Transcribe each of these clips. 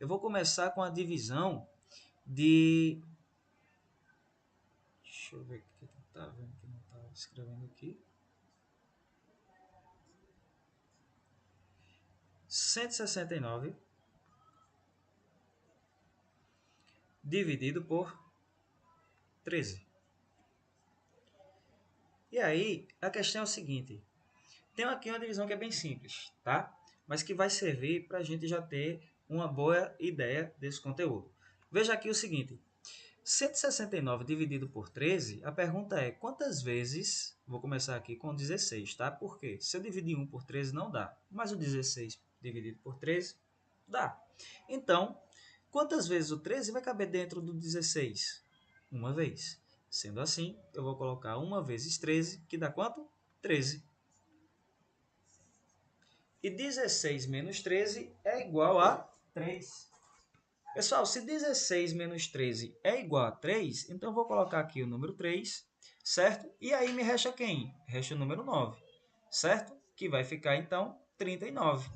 eu vou começar com a divisão de... Deixa eu ver o que tá vendo que não está escrevendo aqui. 169 dividido por 13. E aí, a questão é o seguinte. Tem aqui uma divisão que é bem simples, tá? Mas que vai servir para a gente já ter uma boa ideia desse conteúdo. Veja aqui o seguinte. 169 dividido por 13, a pergunta é quantas vezes... Vou começar aqui com 16, tá? Por quê? Se eu dividir 1 por 13 não dá, mas o 16 dividido por 13 dá. Então, quantas vezes o 13 vai caber dentro do 16? Uma vez. Sendo assim, eu vou colocar 1 vezes 13, que dá quanto? 13. E 16 menos 13 é igual a 3. Pessoal, se 16 menos 13 é igual a 3, então eu vou colocar aqui o número 3, certo? E aí me resta quem? Resta o número 9, certo? Que vai ficar, então, 39.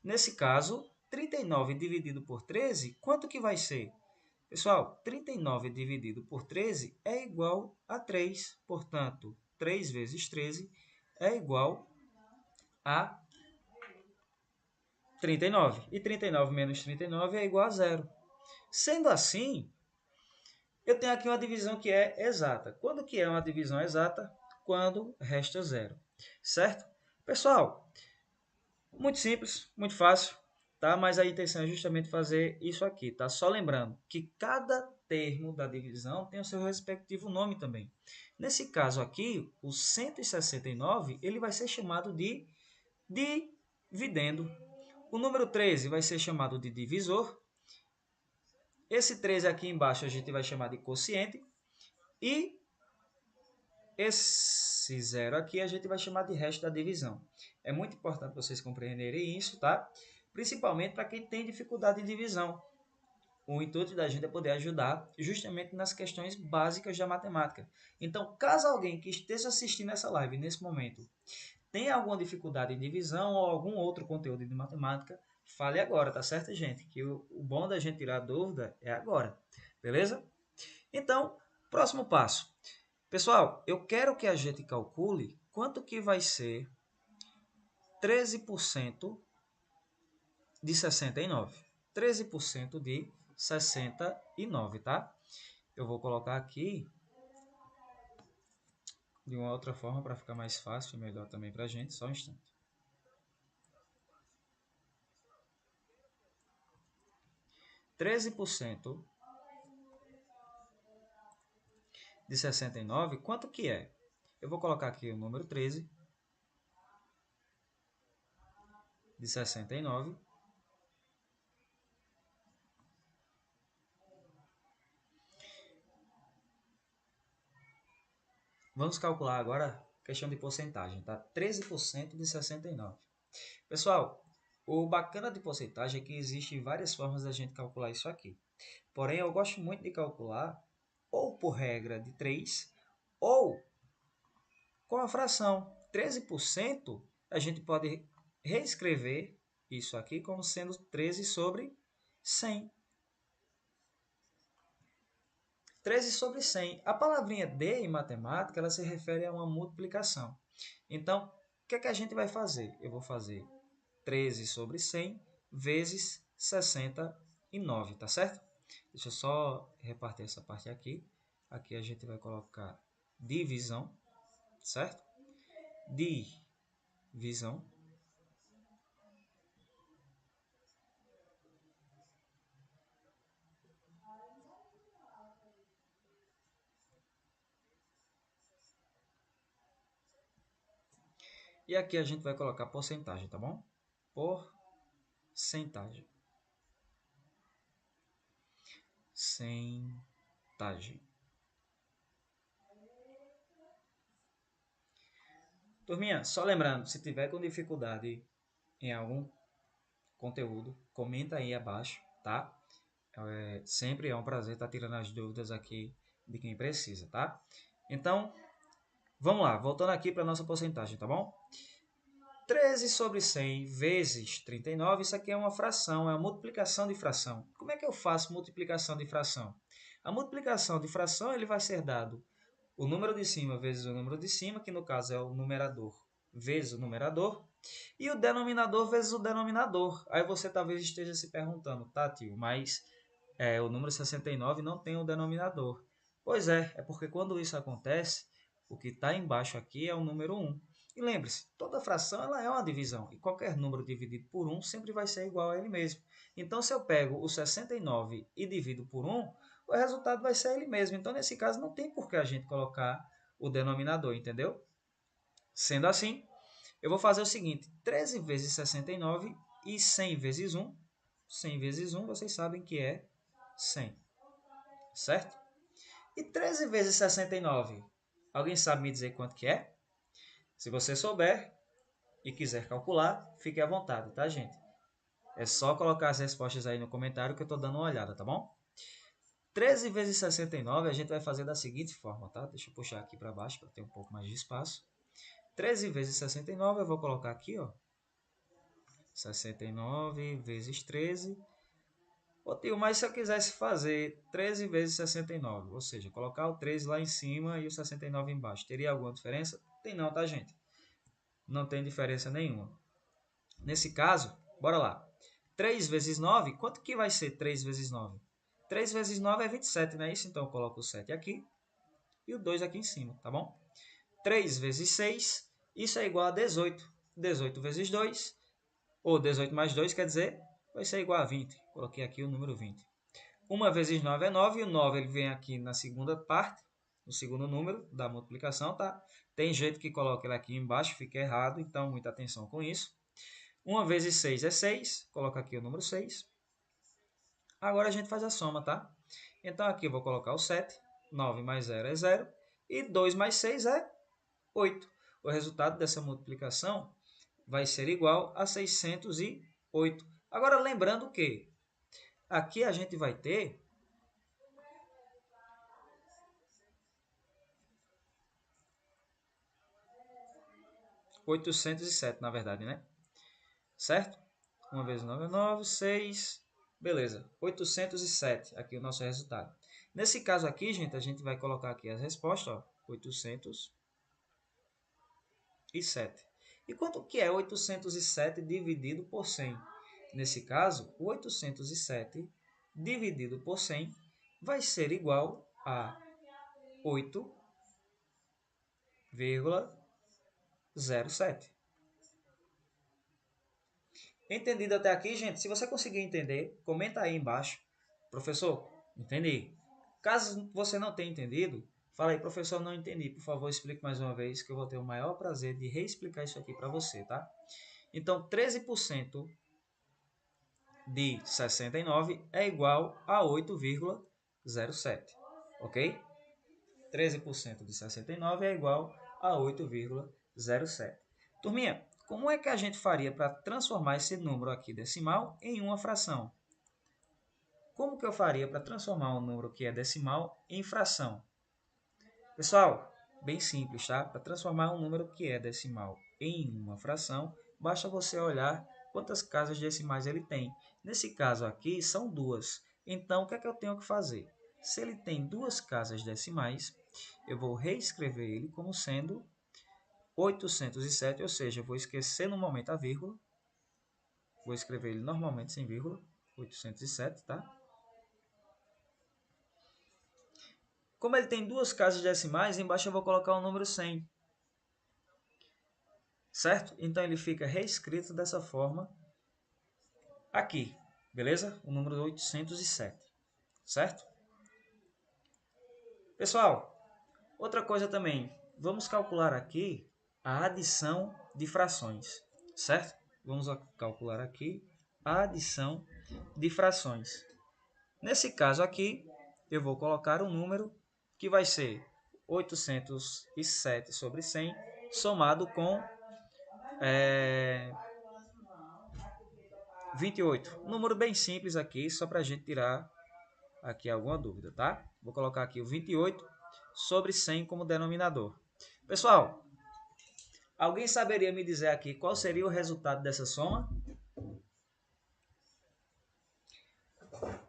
Nesse caso, 39 dividido por 13, quanto que vai ser? Pessoal, 39 dividido por 13 é igual a 3. Portanto, 3 vezes 13 é igual a 39. E 39 menos 39 é igual a 0. Sendo assim, eu tenho aqui uma divisão que é exata. Quando que é uma divisão exata? Quando resta 0. Certo? Pessoal, muito simples, muito fácil, tá? Mas a intenção é justamente fazer isso aqui, tá? Só lembrando que cada termo da divisão tem o seu respectivo nome também. Nesse caso aqui, o 169, ele vai ser chamado de dividendo. O número 13 vai ser chamado de divisor. Esse 13 aqui embaixo a gente vai chamar de quociente. E esse zero aqui a gente vai chamar de resto da divisão. É muito importante vocês compreenderem isso, tá? Principalmente para quem tem dificuldade de divisão. O intuito da gente é poder ajudar justamente nas questões básicas da matemática. Então, caso alguém que esteja assistindo essa live nesse momento tenha alguma dificuldade em divisão ou algum outro conteúdo de matemática, fale agora, tá certo, gente? Que o bom da gente tirar a dúvida é agora, beleza? Então, próximo passo. Pessoal, eu quero que a gente calcule quanto que vai ser 13% de 69. 13% de 69, tá? Eu vou colocar aqui de uma outra forma para ficar mais fácil e melhor também para a gente. Só um instante. 13% de 69, quanto que é? Eu vou colocar aqui o número 13 de 69. Vamos calcular agora a questão de porcentagem, tá? 13% de 69. Pessoal, o bacana de porcentagem é que existem várias formas da gente calcular isso aqui. Porém, eu gosto muito de calcular ou por regra de 3 ou com a fração. 13% a gente pode reescrever isso aqui como sendo 13 sobre 100. 13 sobre 100. A palavrinha de em matemática, ela se refere a uma multiplicação. Então, o que é que a gente vai fazer? Eu vou fazer 13 sobre 100 vezes 69, tá certo? Deixa eu só repartir essa parte aqui. Aqui a gente vai colocar divisão, certo? Divisão. E aqui a gente vai colocar porcentagem, tá bom? Porcentagem. Centagem. Turminha, só lembrando, se tiver com dificuldade em algum conteúdo, comenta aí abaixo, tá? Sempre é um prazer estar tirando as dúvidas aqui de quem precisa, tá? Então, vamos lá, voltando aqui para a nossa porcentagem, tá bom? 13 sobre 100 vezes 39, isso aqui é uma fração, é uma multiplicação de fração. como é que eu faço multiplicação de fração? A multiplicação de fração ele vai ser dado o número de cima vezes o número de cima, que no caso é o numerador vezes o numerador, e o denominador vezes o denominador. Aí você talvez esteja se perguntando, tá, tio, mas o número 69 não tem o denominador. Pois é porque quando isso acontece, o que está embaixo aqui é o número 1. E lembre-se, toda fração ela é uma divisão, e qualquer número dividido por 1 sempre vai ser igual a ele mesmo. Então, se eu pego o 69 e divido por 1, o resultado vai ser ele mesmo. Então, nesse caso, não tem por que a gente colocar o denominador, entendeu? Sendo assim, eu vou fazer o seguinte, 13 vezes 69 e 100 vezes 1. 100 vezes 1, vocês sabem que é 100, certo? E 13 vezes 69, alguém sabe me dizer quanto que é? Se você souber e quiser calcular, fique à vontade, tá, gente? É só colocar as respostas aí no comentário que eu estou dando uma olhada, tá bom? 13 vezes 69 a gente vai fazer da seguinte forma, tá? Deixa eu puxar aqui para baixo para ter um pouco mais de espaço. 13 vezes 69 eu vou colocar aqui, ó. 69 vezes 13. Ô tio, mas se eu quisesse fazer 13 vezes 69, ou seja, colocar o 13 lá em cima e o 69 embaixo, teria alguma diferença? Tem não, tá, gente? Não tem diferença nenhuma. Nesse caso, bora lá. 3 vezes 9, quanto que vai ser 3 vezes 9? 3 vezes 9 é 27, não é isso? Então eu coloco o 7 aqui e o 2 aqui em cima, tá bom? 3 vezes 6, isso é igual a 18. 18 vezes 2, ou 18 mais 2, quer dizer, vai ser igual a 20. Coloquei aqui o número 20. 1 vezes 9 é 9, e o 9 ele vem aqui na segunda parte, no segundo número da multiplicação, tá? Tem jeito que coloca ele aqui embaixo, fica errado, então muita atenção com isso. 1 vezes 6 é 6, coloca aqui o número 6. Agora a gente faz a soma, tá? Então aqui eu vou colocar o 7, 9 mais 0 é 0, e 2 mais 6 é 8. O resultado dessa multiplicação vai ser igual a 608. Agora lembrando que aqui a gente vai ter 807, na verdade, né? Certo? 1 vezes 9 é 9, 6, beleza. 807, aqui o nosso resultado. Nesse caso aqui, gente, a gente vai colocar aqui as respostas, ó, 807. E quanto que é 807 dividido por 100? Nesse caso, o 807 dividido por 100 vai ser igual a 8,07. Entendido até aqui, gente? Se você conseguir entender, comenta aí embaixo. Professor, entendi. Caso você não tenha entendido, fala aí, professor, não entendi. Por favor, explique mais uma vez, que eu vou ter o maior prazer de reexplicar isso aqui para você, tá? Então, 13% de 69 é igual a 8,07, ok? 13% de 69 é igual a 8,07. Turminha, como é que a gente faria para transformar esse número aqui decimal em uma fração? Como que eu faria para transformar um número que é decimal em fração? Pessoal, bem simples, tá? Para transformar um número que é decimal em uma fração, basta você olhar quantas casas decimais ele tem. Nesse caso aqui, são duas. Então, o que é que eu tenho que fazer? Se ele tem duas casas decimais, eu vou reescrever ele como sendo 807, ou seja, eu vou esquecer no momento a vírgula. Vou escrever ele normalmente sem vírgula, 807, tá? Como ele tem duas casas decimais, embaixo eu vou colocar o número 100. Certo? Então ele fica reescrito dessa forma aqui, beleza? O número 807, certo? Pessoal, outra coisa também, vamos calcular aqui a adição de frações, certo? Vamos calcular aqui a adição de frações. Nesse caso aqui, eu vou colocar um número que vai ser 807 sobre 100, somado com 28. Um número bem simples aqui, só para a gente tirar aqui alguma dúvida, tá? Vou colocar aqui o 28 sobre 100 como denominador. Pessoal, alguém saberia me dizer aqui qual seria o resultado dessa soma?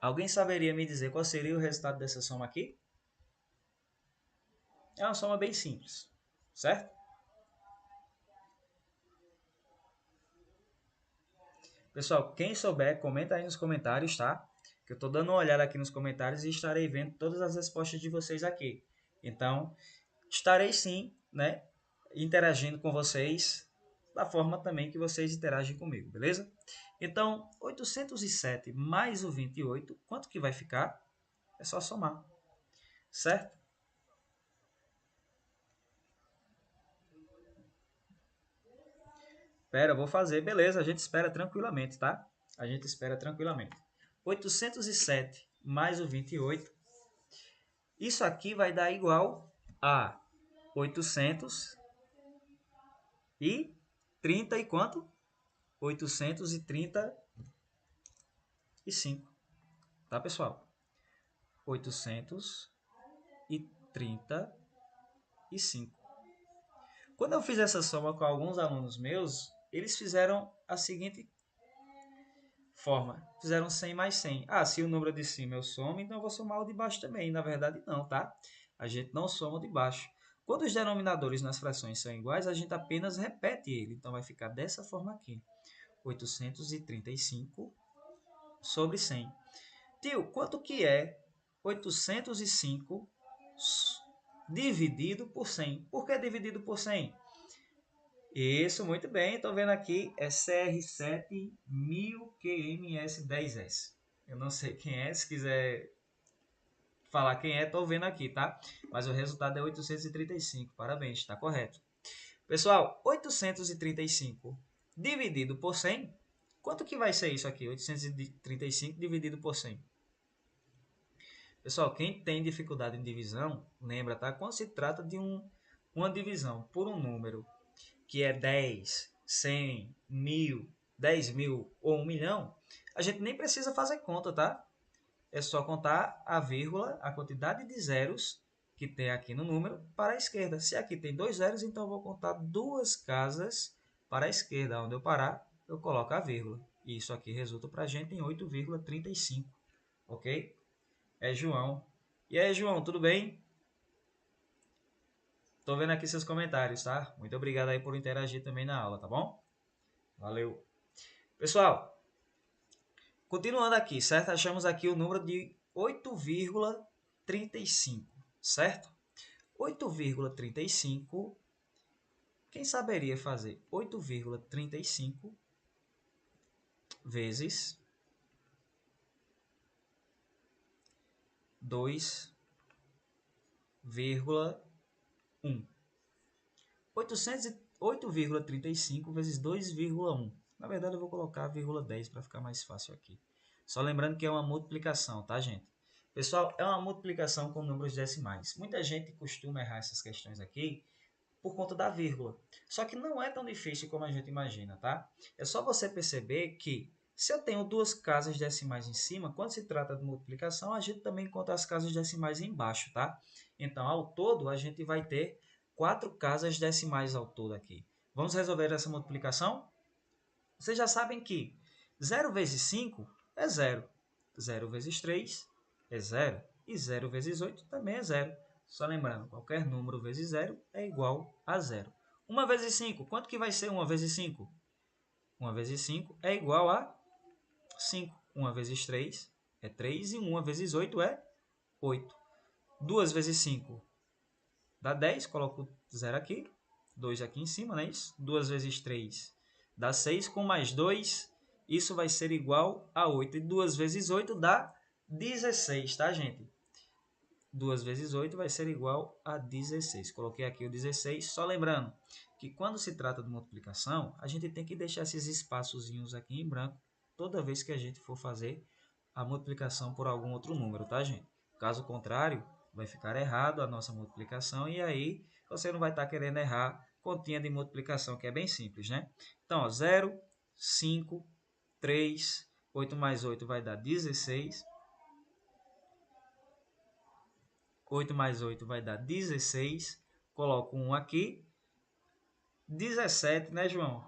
Alguém saberia me dizer qual seria o resultado dessa soma aqui? É uma soma bem simples, certo? Pessoal, quem souber, comenta aí nos comentários, tá? Que eu estou dando uma olhada aqui nos comentários e estarei vendo todas as respostas de vocês aqui. Então, estarei sim, né, interagindo com vocês da forma também que vocês interagem comigo, beleza? Então, 807 mais o 28, quanto que vai ficar? É só somar, certo? Espera, eu vou fazer, beleza, a gente espera tranquilamente, tá? A gente espera tranquilamente. 807 mais o 28, isso aqui vai dar igual a 830 e quanto? 835, tá, pessoal? 835. Quando eu fiz essa soma com alguns alunos meus, eles fizeram a seguinte forma. Fizeram 100 mais 100. Ah, se o número de cima eu somo, então eu vou somar o de baixo também. Na verdade, não, tá? A gente não soma o de baixo. Quando os denominadores nas frações são iguais, a gente apenas repete ele. Então, vai ficar dessa forma aqui. 835 sobre 100. Tio, quanto que é 805 dividido por 100? Por que dividido por 100? Isso, muito bem. Estou vendo aqui, é CR7000QMS10S. Eu não sei quem é, se quiser falar quem é, estou vendo aqui, tá? Mas o resultado é 835. Parabéns, está correto. Pessoal, 835 dividido por 100, quanto que vai ser isso aqui? 835 dividido por 100. Pessoal, quem tem dificuldade em divisão, lembra, tá? Quando se trata de uma divisão por um número que é 10, 100, 1000, 10 mil ou 1 milhão, a gente nem precisa fazer conta, tá? É só contar a vírgula, a quantidade de zeros que tem aqui no número para a esquerda. Se aqui tem 2 zeros, então eu vou contar 2 casas para a esquerda. Onde eu parar, eu coloco a vírgula. E isso aqui resulta para a gente em 8,35. Ok? É João. E aí, João, tudo bem? Tô vendo aqui seus comentários, tá? Muito obrigado aí por interagir também na aula, tá bom? Valeu. Pessoal, continuando aqui, certo? Achamos aqui o número de 8,35, certo? 8,35, quem saberia fazer 8,35 vezes 2,1? 8,35 vezes 2,1. Na verdade, eu vou colocar a vírgula 10 para ficar mais fácil aqui. Só lembrando que é uma multiplicação, tá, gente? Pessoal, é uma multiplicação com números decimais. Muita gente costuma errar essas questões aqui por conta da vírgula. Só que não é tão difícil como a gente imagina, tá? É só você perceber que se eu tenho duas casas decimais em cima, quando se trata de multiplicação, a gente também conta as casas decimais embaixo, tá? Então, ao todo, a gente vai ter 4 casas decimais ao todo aqui. Vamos resolver essa multiplicação? Vocês já sabem que 0 vezes 5 é 0. 0 vezes 3 é 0. E 0 vezes 8 também é 0. Só lembrando, qualquer número vezes 0 é igual a 0. 1 vezes 5, quanto que vai ser 1 vezes 5? 1 vezes 5 é igual a 5. 1 vezes 3 é 3 e 1 vezes 8 é 8. 2 vezes 5 dá 10, coloco 0 aqui, 2 aqui em cima, não é isso? 2 vezes 3 dá 6, com mais 2, isso vai ser igual a 8. E 2 vezes 8 dá 16, tá, gente? 2 vezes 8 vai ser igual a 16. Coloquei aqui o 16, só lembrando que quando se trata de multiplicação, a gente tem que deixar esses espaçozinhos aqui em branco toda vez que a gente for fazer a multiplicação por algum outro número, tá, gente? Caso contrário, vai ficar errado a nossa multiplicação e aí você não vai estar querendo errar continha de multiplicação, que é bem simples, né? Então, ó, 0, 5, 3, 8 mais 8 vai dar 16. 8 mais 8 vai dar 16. Coloco 1 aqui. 17, né, João?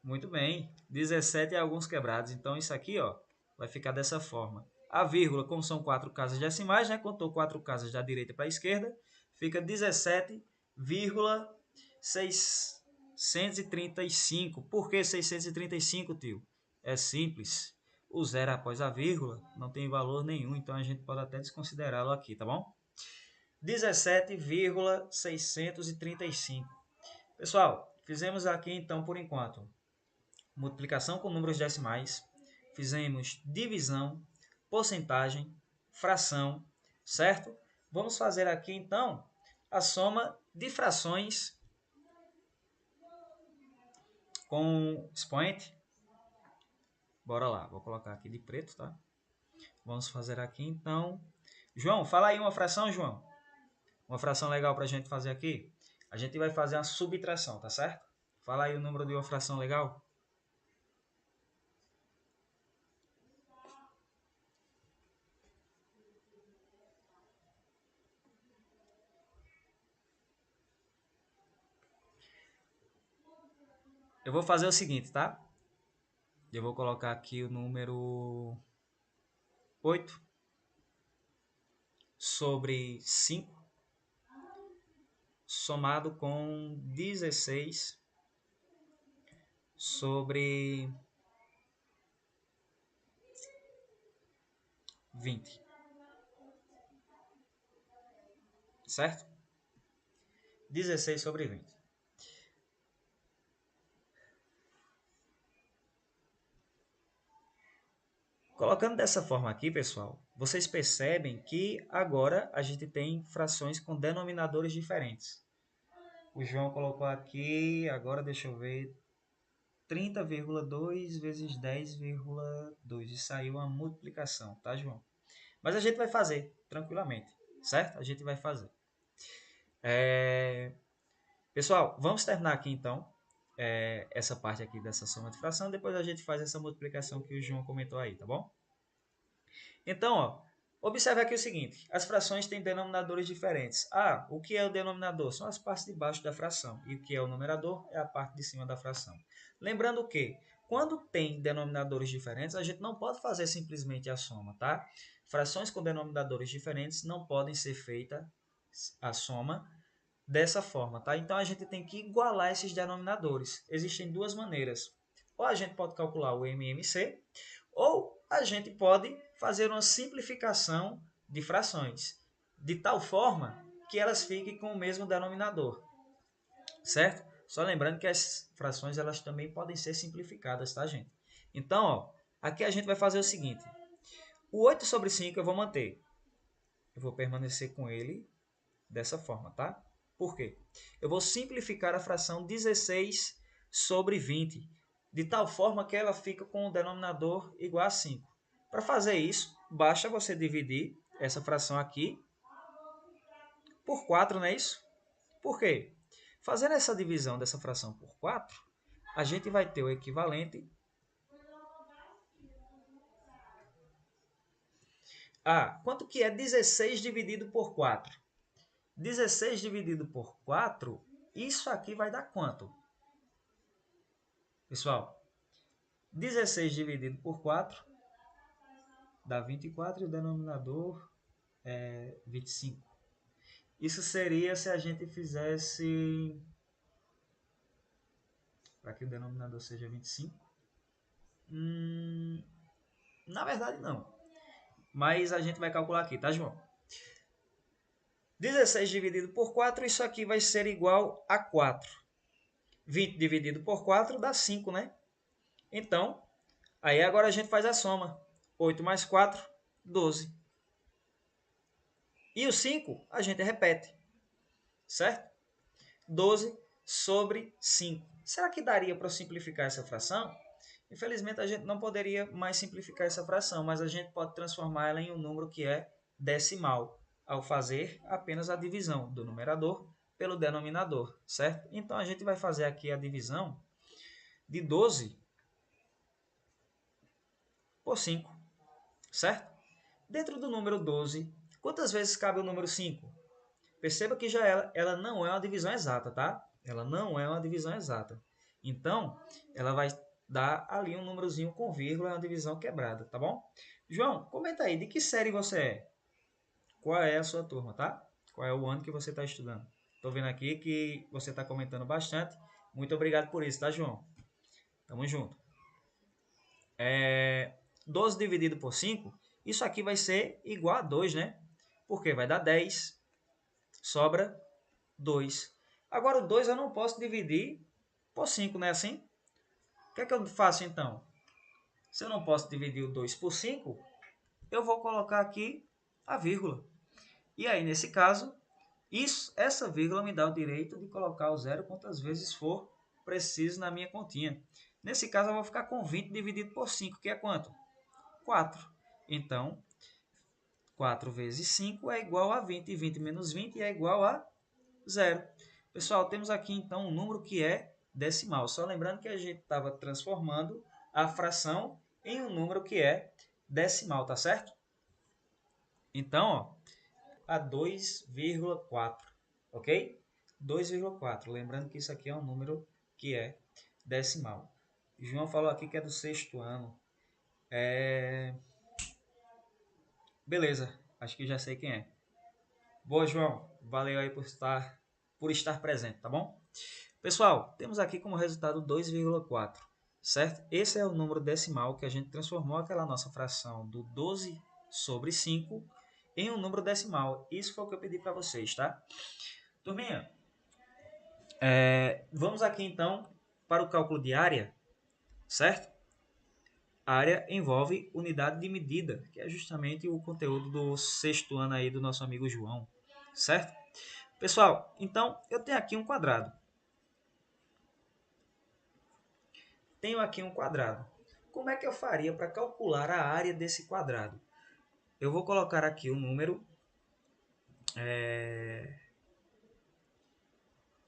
Muito bem. 17 é alguns quebrados. Então, isso aqui, ó, vai ficar dessa forma. A vírgula, como são 4 casas decimais, né? Contou 4 casas da direita para a esquerda, fica 17,635. Por que 635, tio? É simples. O zero após a vírgula não tem valor nenhum, então a gente pode até desconsiderá-lo aqui, tá bom? 17,635. Pessoal, fizemos aqui então por enquanto multiplicação com números decimais, fizemos divisão, porcentagem, fração, certo? Vamos fazer aqui então a soma de frações com expoente. Bora lá, vou colocar aqui de preto, tá? Vamos fazer aqui então. João, fala aí uma fração, João. Uma fração legal para a gente fazer aqui. A gente vai fazer uma subtração, tá certo? Fala aí o número de uma fração legal. Eu vou fazer o seguinte, tá? Eu vou colocar aqui o número 8 sobre 5 somado com 16 sobre 20. Certo? 16 sobre 20. Colocando dessa forma aqui, pessoal, vocês percebem que agora a gente tem frações com denominadores diferentes. O João colocou aqui, agora deixa eu ver, 30,2 vezes 10,2. E saiu a multiplicação, tá, João? Mas a gente vai fazer tranquilamente, certo? A gente vai fazer. Pessoal, vamos terminar aqui então essa parte aqui dessa soma de fração. Depois a gente faz essa multiplicação que o João comentou aí, tá bom? Então, ó, observe aqui o seguinte: as frações têm denominadores diferentes. O que é o denominador? São as partes de baixo da fração. E o que é o numerador? É a parte de cima da fração. Lembrando que, quando tem denominadores diferentes, a gente não pode fazer simplesmente a soma, tá? Frações com denominadores diferentes não podem ser feita a soma dessa forma, tá? Então a gente tem que igualar esses denominadores. Existem duas maneiras. Ou a gente pode calcular o MMC, ou a gente pode fazer uma simplificação de frações, de tal forma que elas fiquem com o mesmo denominador, certo? Só lembrando que as frações elas também podem ser simplificadas, tá, gente? Então, ó, aqui a gente vai fazer o seguinte: o 8 sobre 5 eu vou manter. Eu vou permanecer com ele dessa forma, tá? Por quê? Eu vou simplificar a fração 16 sobre 20, de tal forma que ela fica com o denominador igual a 5. Para fazer isso, basta você dividir essa fração aqui por 4, não é isso? Por quê? Fazendo essa divisão dessa fração por 4, a gente vai ter o equivalente a... Quanto que é 16 dividido por 4? 16 dividido por 4, isso aqui vai dar quanto? Pessoal, 16 dividido por 4 dá 24 e o denominador é 25. Isso seria se a gente fizesse... Para que o denominador seja 25? Na verdade, não. Mas a gente vai calcular aqui, tá, João? 16 dividido por 4, isso aqui vai ser igual a 4. 20 dividido por 4 dá 5, né? Então, aí agora a gente faz a soma. 8 mais 4, 12. E o 5 a gente repete, certo? 12 sobre 5. Será que daria para simplificar essa fração? Infelizmente, a gente não poderia mais simplificar essa fração, mas a gente pode transformar ela em um número que é decimal, ao fazer apenas a divisão do numerador pelo denominador, certo? Então, a gente vai fazer aqui a divisão de 12 por 5, certo? Dentro do número 12, quantas vezes cabe o número 5? Perceba que já ela não é uma divisão exata, tá? Ela não é uma divisão exata. Então, ela vai dar ali um númerozinho com vírgula, uma divisão quebrada, tá bom? João, comenta aí, de que série você é? Qual é a sua turma, tá? Qual é o ano que você está estudando? Tô vendo aqui que você está comentando bastante. Muito obrigado por isso, tá, João? Tamo junto. 12 dividido por 5, isso aqui vai ser igual a 2, né? Porque vai dar 10, sobra 2. Agora o 2 eu não posso dividir por 5, não é assim? O que é que eu faço então? Se eu não posso dividir o 2 por 5, eu vou colocar aqui a vírgula. E aí, nesse caso, essa vírgula me dá o direito de colocar o zero quantas vezes for preciso na minha continha. Nesse caso, eu vou ficar com 20 dividido por 5, que é quanto? 4. Então, 4 vezes 5 é igual a 20. E 20 menos 20 é igual a zero. Pessoal, temos aqui então um número que é decimal. Só lembrando que a gente estava transformando a fração em um número que é decimal, tá certo? Então, ó, a 2,4, ok? 2,4. Lembrando que isso aqui é um número que é decimal. João falou aqui que é do sexto ano. Beleza, acho que já sei quem é. Boa, João. Valeu aí por estar presente, tá bom? Pessoal, temos aqui como resultado 2,4, certo? Esse é o número decimal que a gente transformou aquela nossa fração do 12 sobre 5 em um número decimal. Isso foi o que eu pedi para vocês, tá? Turminha, vamos aqui então para o cálculo de área, certo? A área envolve unidade de medida, que é justamente o conteúdo do sexto ano aí do nosso amigo João, certo? Pessoal, então eu tenho aqui um quadrado. Como é que eu faria para calcular a área desse quadrado? Eu vou colocar aqui o número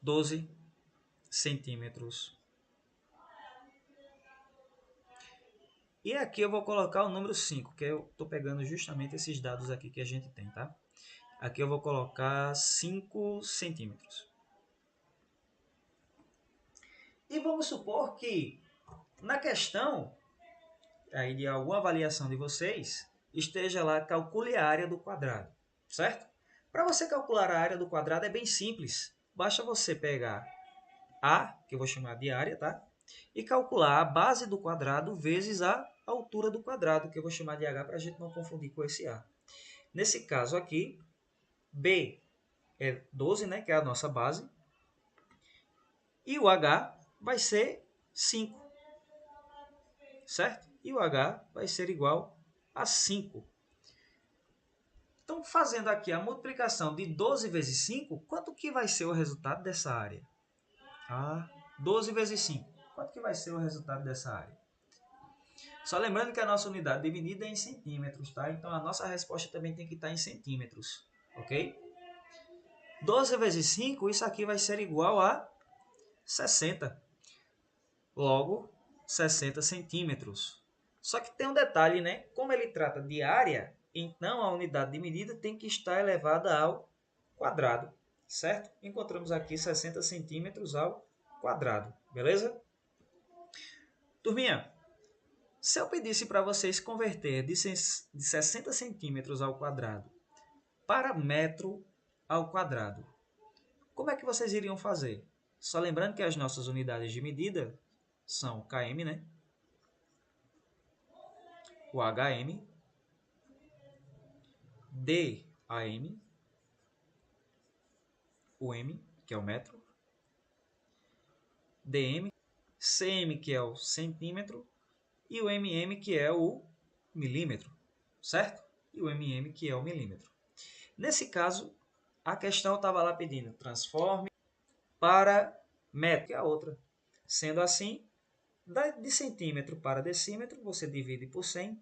12 centímetros. E aqui eu vou colocar o número 5, que eu estou pegando justamente esses dados aqui que a gente tem, tá? Aqui eu vou colocar 5 centímetros. E vamos supor que na questão aí de alguma avaliação de vocês, esteja lá, calcule a área do quadrado, certo? Para você calcular a área do quadrado é bem simples. Basta você pegar A, que eu vou chamar de área, tá? E calcular a base do quadrado vezes a altura do quadrado, que eu vou chamar de H para a gente não confundir com esse A. Nesse caso aqui, B é 12, né, que é a nossa base, e o H vai ser 5, certo? E o H vai ser igual a 5. Então, fazendo aqui a multiplicação de 12 vezes 5, quanto que vai ser o resultado dessa área? 12 vezes 5. Quanto que vai ser o resultado dessa área? Só lembrando que a nossa unidade dividida é em centímetros, tá? Então, a nossa resposta também tem que estar em centímetros, ok? 12 vezes 5, isso aqui vai ser igual a 60. Logo, 60 centímetros. Só que tem um detalhe, né? Como ele trata de área, então a unidade de medida tem que estar elevada ao quadrado, certo? Encontramos aqui 60 centímetros ao quadrado, beleza? Turminha, se eu pedisse para vocês converter de 60 centímetros ao quadrado para metro ao quadrado, como é que vocês iriam fazer? Só lembrando que as nossas unidades de medida são km, né? O HM, DAM, o M, que é o metro, DM, CM, que é o centímetro, e o MM, que é o milímetro, certo? E o MM, que é o milímetro. Nesse caso, a questão estava lá pedindo transforme para metro, que é a outra. Sendo assim, de centímetro para decímetro, você divide por 100,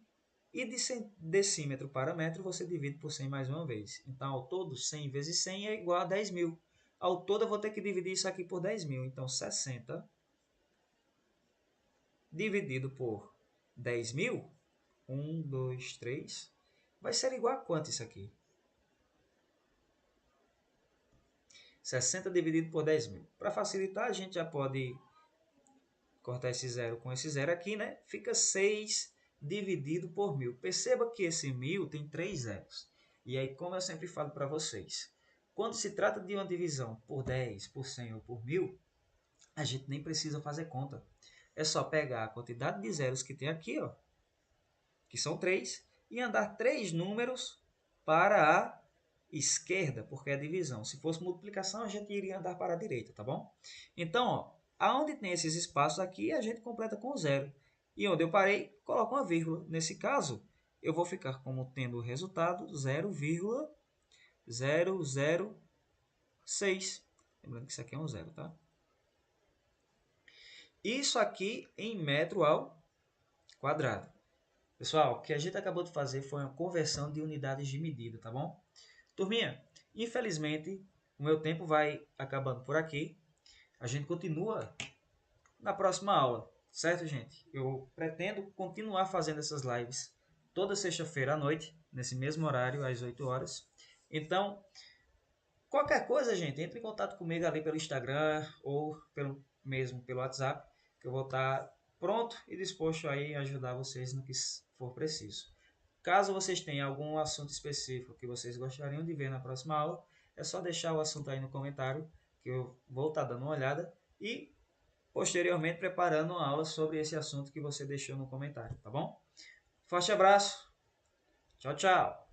e de decímetro para metro, você divide por 100 mais uma vez. Então, ao todo, 100 vezes 100 é igual a 10.000. Ao todo, eu vou ter que dividir isso aqui por 10.000. Então, 60 dividido por 10.000, 1, 2, 3, vai ser igual a quanto isso aqui? 60 dividido por 10.000. Para facilitar, a gente já pode cortar esse zero com esse zero aqui, né? Fica 6 dividido por 1000. Perceba que esse 1000 tem 3 zeros. E aí, como eu sempre falo para vocês, quando se trata de uma divisão por 10, por 100 ou por 1000, a gente nem precisa fazer conta. É só pegar a quantidade de zeros que tem aqui, ó, que são 3, e andar 3 números para a esquerda, porque é divisão. Se fosse multiplicação, a gente iria andar para a direita, tá bom? Então, ó, aonde tem esses espaços aqui, a gente completa com zero. E onde eu parei, coloco uma vírgula. Nesse caso, eu vou ficar como tendo o resultado 0,006. Lembrando que isso aqui é um zero, tá? Isso aqui em metro ao quadrado. Pessoal, o que a gente acabou de fazer foi uma conversão de unidades de medida, tá bom? Turminha, infelizmente, o meu tempo vai acabando por aqui. A gente continua na próxima aula, certo, gente? Eu pretendo continuar fazendo essas lives toda sexta-feira à noite, nesse mesmo horário, às 8 horas. Então, qualquer coisa, gente, entre em contato comigo ali pelo Instagram ou pelo WhatsApp, que eu vou estar pronto e disposto aí a ajudar vocês no que for preciso. Caso vocês tenham algum assunto específico que vocês gostariam de ver na próxima aula, é só deixar o assunto aí no comentário, que eu vou estar dando uma olhada e posteriormente preparando uma aula sobre esse assunto que você deixou no comentário, tá bom? Forte abraço, tchau, tchau!